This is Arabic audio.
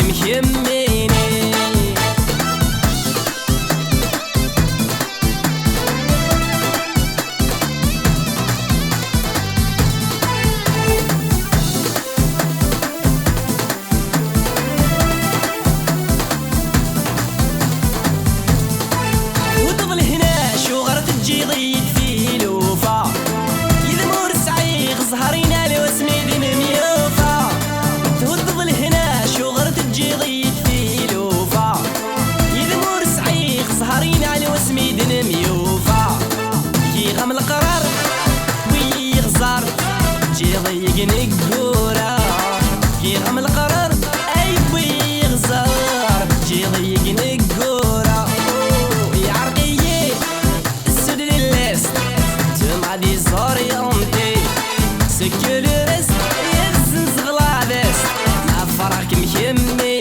مخميني. وتظل هنا شو غرت تجي ضيد في لوفا، يذمور سعيق زهرينا لو سميد ميوفا. وتظل هنا شو غرت تجي ضيد في لوفا، يذمور سعيق زهرينا لو سميد ميوفا. يغم القرار ويغزر جي ضيق نقورا، يغم القرار اي ويغزر جي ضيق نقورا. دي صاري أمتي سكر رست يزن زغلادس ما فرق مخمي.